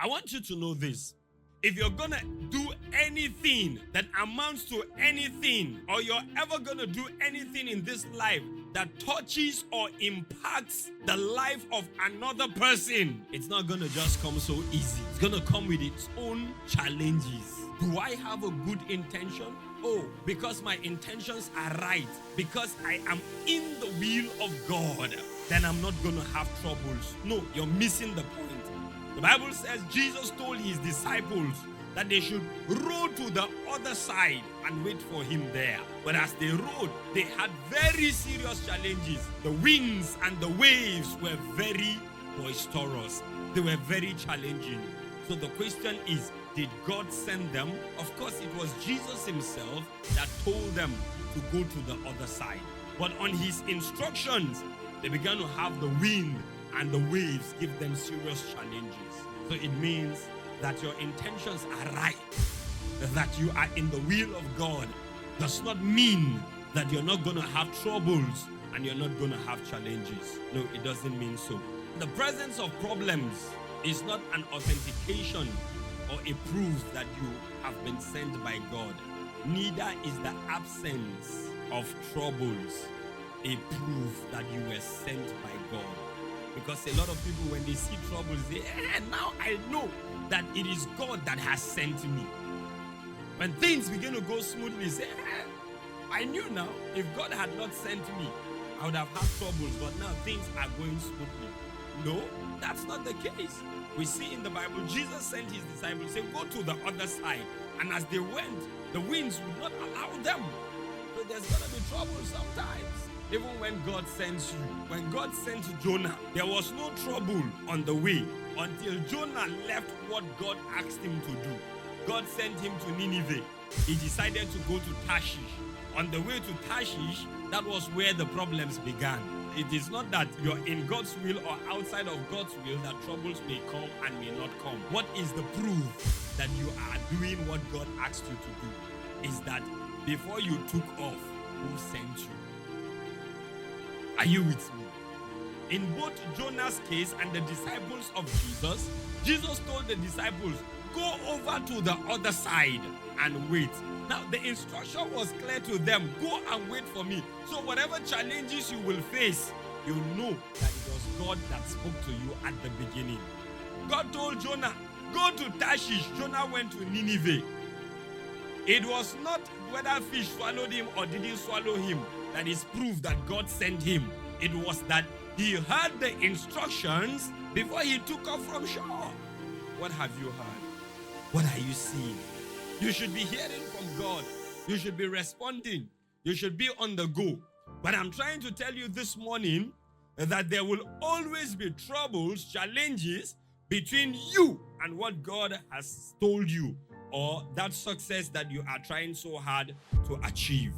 I want you to know this. If you're gonna do anything that amounts to anything, or you're ever gonna do anything in this life that touches or impacts the life of another person, it's not gonna just come so easy. It's gonna come with its own challenges. Do I have a good intention? Oh, because my intentions are right, because I am in the will of God, then I'm not gonna have troubles. No, you're missing the point. The Bible says Jesus told his disciples that they should row to the other side and wait for him there. But as they rowed, they had very serious challenges. The winds and the waves were very boisterous. They were very challenging. So the question is, did God send them? Of course, it was Jesus himself that told them to go to the other side. But on his instructions, they began to have the wind and the waves give them serious challenges. So it means that your intentions are right, that you are in the will of God, does not mean that you're not going to have troubles and you're not going to have challenges. No, it doesn't mean so. The presence of problems is not an authentication or a proof that you have been sent by God. Neither is the absence of troubles a proof that you were sent by God. Because a lot of people, when they see troubles, they say, now I know that it is God that has sent me. When things begin to go smoothly, say, I knew now, if God had not sent me, I would have had troubles, but now things are going smoothly. No, that's not the case. We see in the Bible, Jesus sent his disciples, say, go to the other side. And as they went, the winds would not allow them. So there's going to be trouble sometimes. Even when God sends you, when God sent Jonah, there was no trouble on the way until Jonah left what God asked him to do. God sent him to Nineveh. He decided to go to Tarshish. On the way to Tarshish, that was where the problems began. It is not that you're in God's will or outside of God's will that troubles may come and may not come. What is the proof that you are doing what God asked you to do? Is that before you took off, who sent you? Are you with me? In both Jonah's case and the disciples of Jesus, Jesus told the disciples, go over to the other side and wait. Now, the instruction was clear to them, go and wait for me. So whatever challenges you will face, you know that it was God that spoke to you at the beginning. God told Jonah, go to Tarshish. Jonah went to Nineveh. It was not whether fish swallowed him or didn't swallow him that is proof that God sent him. It was that he heard the instructions before he took off from shore. What have you heard? What are you seeing? You should be hearing from God. You should be responding. You should be on the go. But I'm trying to tell you this morning that there will always be troubles, challenges between you and what God has told you, or that success that you are trying so hard to achieve.